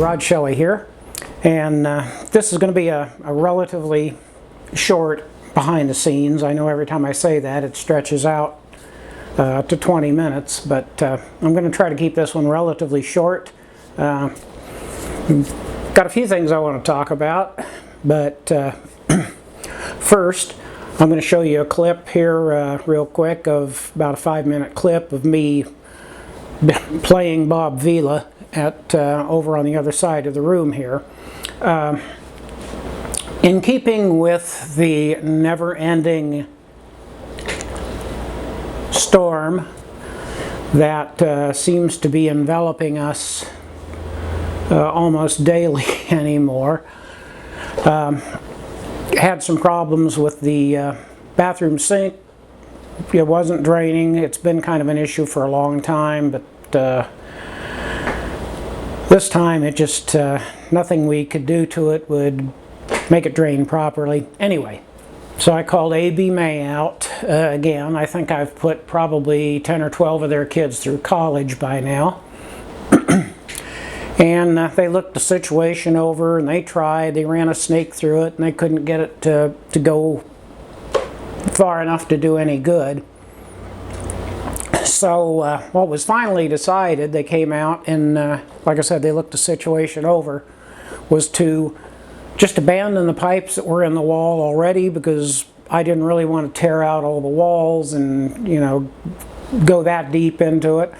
Rod Shelley here, and this is going to be a relatively short behind the scenes. I know every time I say that it stretches out to 20 minutes, but I'm going to try to keep this one relatively short. Got a few things I want to talk about, but first I'm going to show you a clip here real quick of about a 5-minute clip of me playing Bob Vila at over on the other side of the room here. In keeping with the never-ending storm that seems to be enveloping us almost daily anymore, had some problems with the bathroom sink. It wasn't draining. It's been kind of an issue for a long time, but this time it just nothing we could do to it would make it drain properly. Anyway, so I called A.B. May out again. I think I've put probably 10 or 12 of their kids through college by now. And they looked the situation over, and they tried. They ran a snake through it, and they couldn't get it to go far enough to do any good. So what was finally decided, they came out and, like I said, they looked the situation over, was to just abandon the pipes that were in the wall already, because I didn't really want to tear out all the walls and, you know, go that deep into it.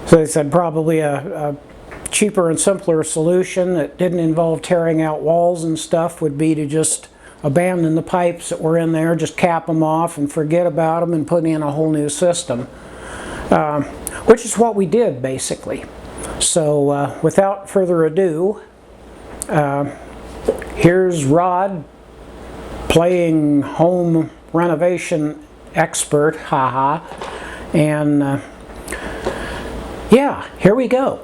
So they said probably a cheaper and simpler solution that didn't involve tearing out walls and stuff would be to just abandon the pipes that were in there, just cap them off and forget about them and put in a whole new system, which is what we did basically. So without further ado, here's Rod playing home renovation expert, haha, and yeah, here we go.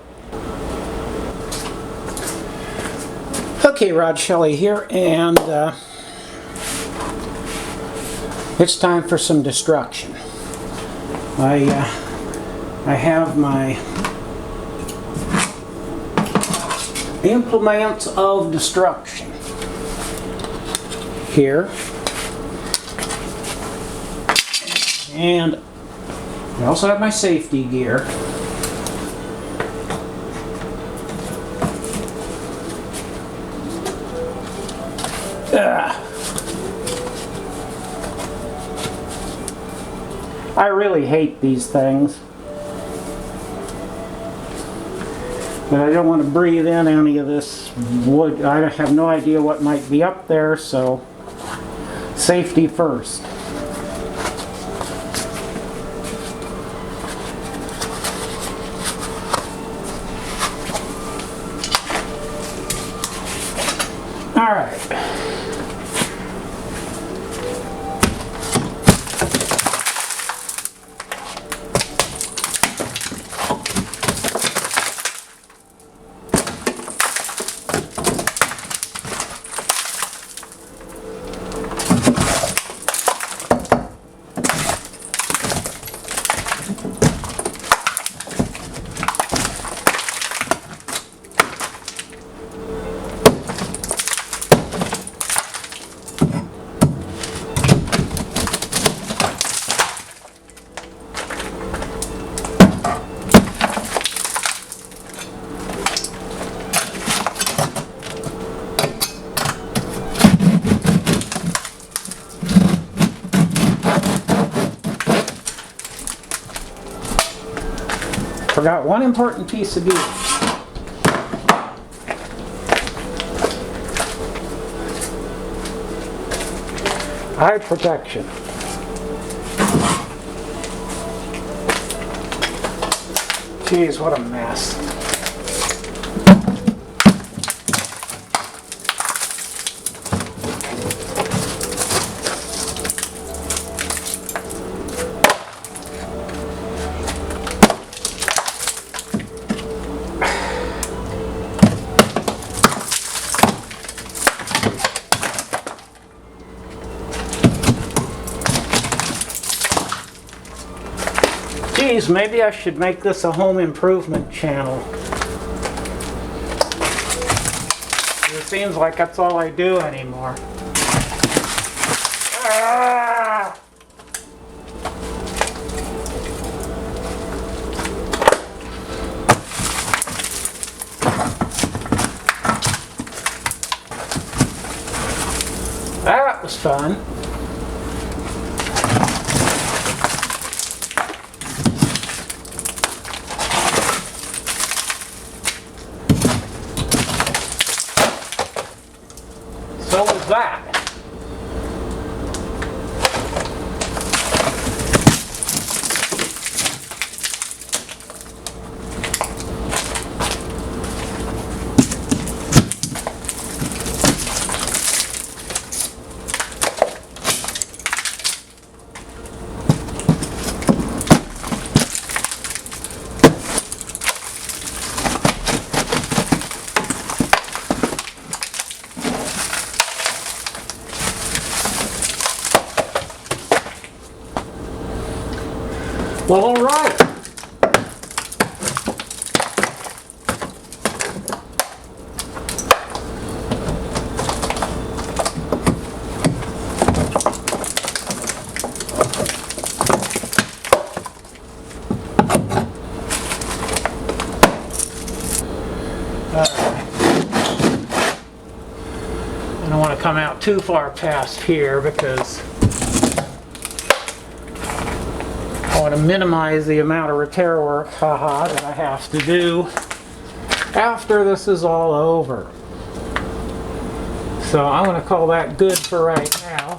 Okay, Rod Shelley here, and it's time for some destruction. I have my implements of destruction here, and I also have my safety gear. I really hate these things, but I don't want to breathe in any of this wood. I have no idea what might be up there, so safety first. All right. Forgot one important piece of gear. Eye protection. Jeez, what a mess. Geez, maybe I should make this a home improvement channel. seems like that's all I do anymore. Ah! That was fun. So was that. Well, all right. I don't want to come out too far past here because I want to minimize the amount of repair work, that I have to do after this is all over. So I'm going to call that good for right now.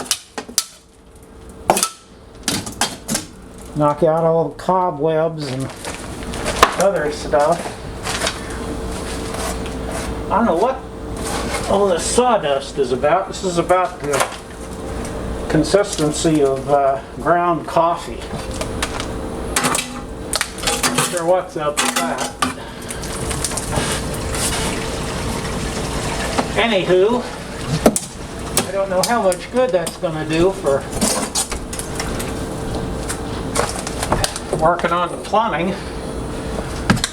Knock out all the cobwebs and other stuff. I don't know what all this sawdust is about. This is about the consistency of ground coffee. Not sure what's up with that. Anywho, I don't know how much good that's going to do for working on the plumbing,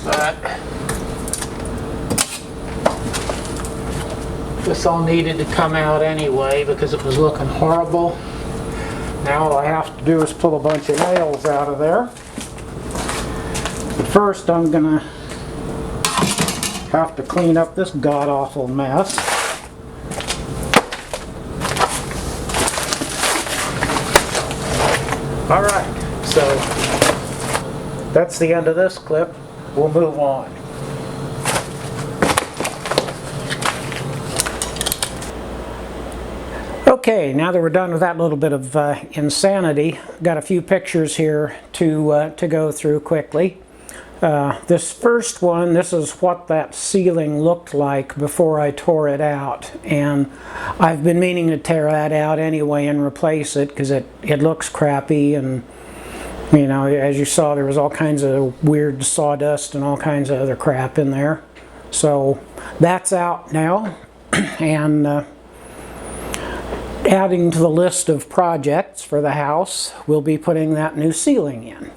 but this all needed to come out anyway because it was looking horrible. Now all I have to do is pull a bunch of nails out of there. But first I'm gonna have to clean up this god-awful mess. Alright, so that's the end of this clip. We'll move on. Okay, now that we're done with that little bit of insanity, got a few pictures here to go through quickly. This first one, this is what that ceiling looked like before I tore it out, and I've been meaning to tear that out anyway and replace it because it looks crappy, and you know, as you saw, there was all kinds of weird sawdust and all kinds of other crap in there. So that's out now, and adding to the list of projects for the house, we'll be putting that new ceiling in.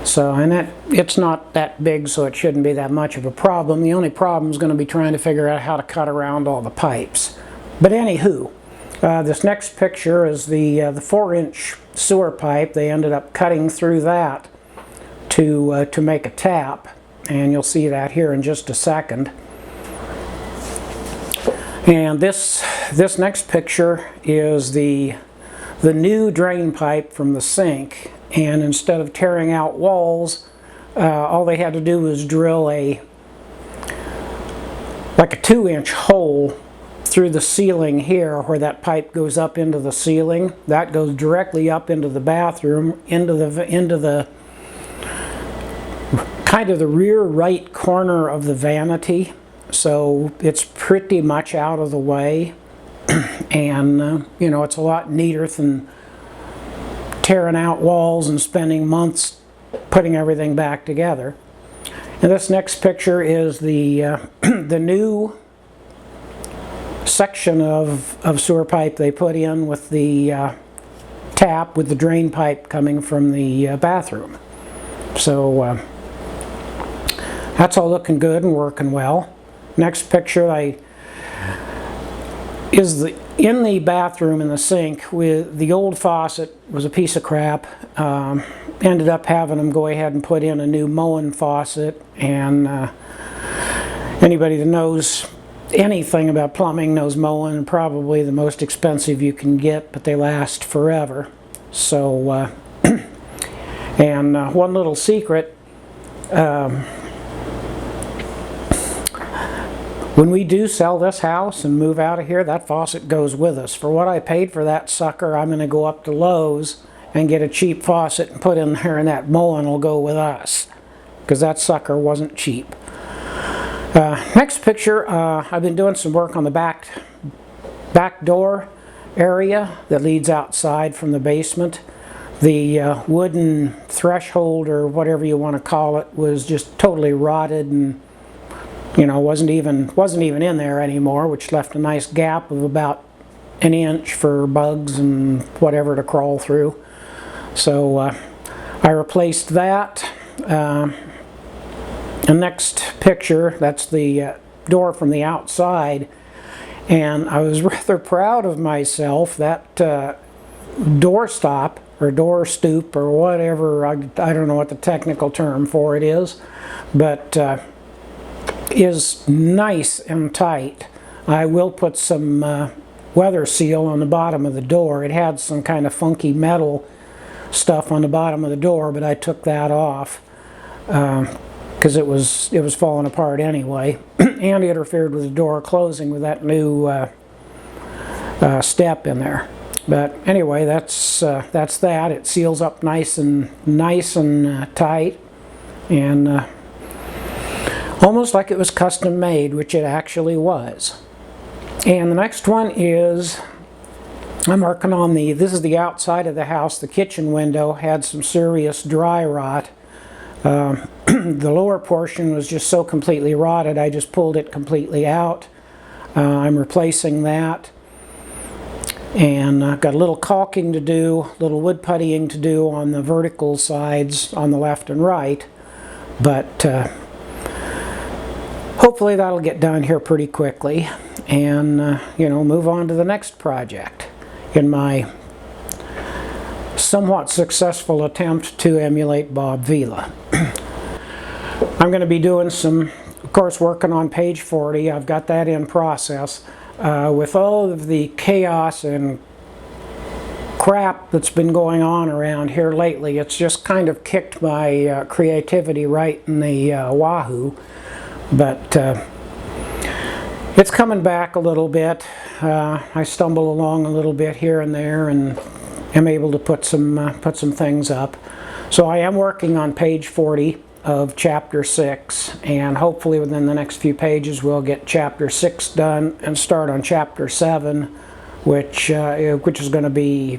So, and it's not that big, so it shouldn't be that much of a problem. The only problem is going to be trying to figure out how to cut around all the pipes. But anywho, this next picture is the 4-inch sewer pipe. They ended up cutting through that to make a tap, and you'll see that here in just a second. And this next picture is the new drain pipe from the sink, and instead of tearing out walls, all they had to do was drill like a 2-inch hole through the ceiling here where that pipe goes up into the ceiling. That goes directly up into the bathroom, into the kind of the rear right corner of the vanity. So it's pretty much out of the way, and you know, it's a lot neater than tearing out walls and spending months putting everything back together. And this next picture is the the new section of sewer pipe they put in with the tap with the drain pipe coming from the bathroom. So that's all looking good and working well. Next picture, I is in the bathroom in the sink. With the old faucet was a piece of crap. Ended up having them go ahead and put in a new Moen faucet, and anybody that knows anything about plumbing knows Moen, probably the most expensive you can get, but they last forever. So and one little secret, when we do sell this house and move out of here, that faucet goes with us. For what I paid for that sucker, I'm going to go up to Lowe's and get a cheap faucet and put in there, and that Moen will go with us, because that sucker wasn't cheap. Next picture, I've been doing some work on the back door area that leads outside from the basement. The wooden threshold, or whatever you want to call it, was just totally rotted, and wasn't even in there anymore, which left a nice gap of about an inch for bugs and whatever to crawl through. So I replaced that. The next picture, that's the door from the outside, and I was rather proud of myself. That door stop or door stoop or whatever, I don't know what the technical term for it is, but is nice and tight. I will put some weather seal on the bottom of the door. It had some kind of funky metal stuff on the bottom of the door, but I took that off because it was falling apart anyway, and it interfered with the door closing with that new step in there. But anyway, that's that. It seals up nice and tight, and almost like it was custom made, which it actually was. And the next one is, I'm working on this is the outside of the house. The kitchen window had some serious dry rot. The lower portion was just so completely rotted, I just pulled it completely out. I'm replacing that. And I've got a little caulking to do, a little wood puttying to do on the vertical sides on the left and right. But hopefully that'll get done here pretty quickly, and move on to the next project in my somewhat successful attempt to emulate Bob Vila. I'm going to be doing some, of course, working on page 40. I've got that in process. With all of the chaos and crap that's been going on around here lately, it's just kind of kicked my creativity right in the wahoo. But it's coming back a little bit. I stumble along a little bit here and there, and am able to put some things up. So I am working on page 40 of chapter 6, and hopefully within the next few pages we'll get chapter 6 done and start on chapter 7, which is going to be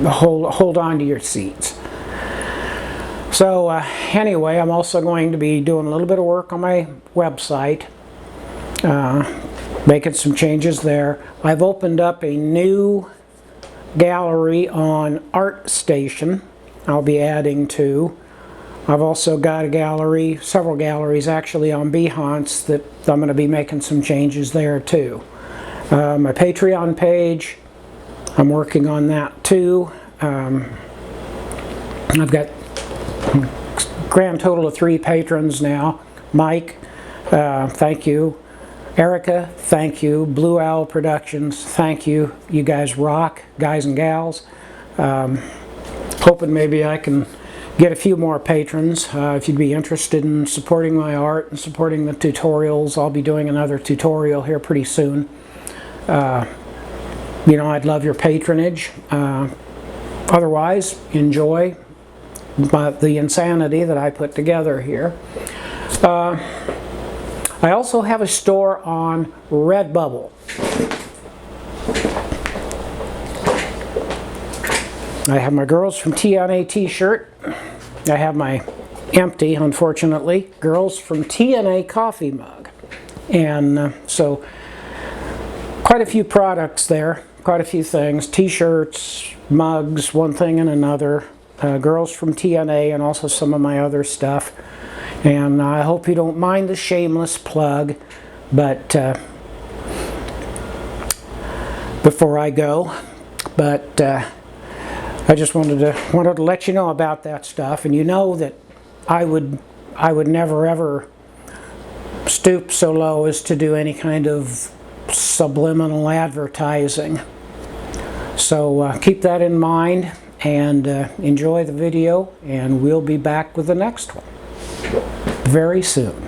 hold on to your seats. So anyway, I'm also going to be doing a little bit of work on my website, making some changes there. I've opened up a new gallery on ArtStation I'll be adding to. I've also got a gallery, several galleries actually, on Behance that I'm going to be making some changes there too. My Patreon page, I'm working on that too. I've got a grand total of 3 patrons now. Mike, thank you. Erica, thank you. Blue Owl Productions, thank you. You guys rock, guys and gals. Hoping maybe I can get a few more patrons. If you'd be interested in supporting my art and supporting the tutorials, I'll be doing another tutorial here pretty soon. I'd love your patronage. Otherwise, enjoy the insanity that I put together here. I also have a store on Redbubble. I have my Girls from TNA t-shirt. I have my empty, unfortunately, Girls from TNA coffee mug. And so quite a few products there, quite a few things, t-shirts, mugs, one thing and another, Girls from TNA, and also some of my other stuff. And I hope you don't mind the shameless plug, but before I go. But I just wanted to let you know about that stuff, and you know that I would never ever stoop so low as to do any kind of subliminal advertising. So keep that in mind, and enjoy the video, and we'll be back with the next one very soon.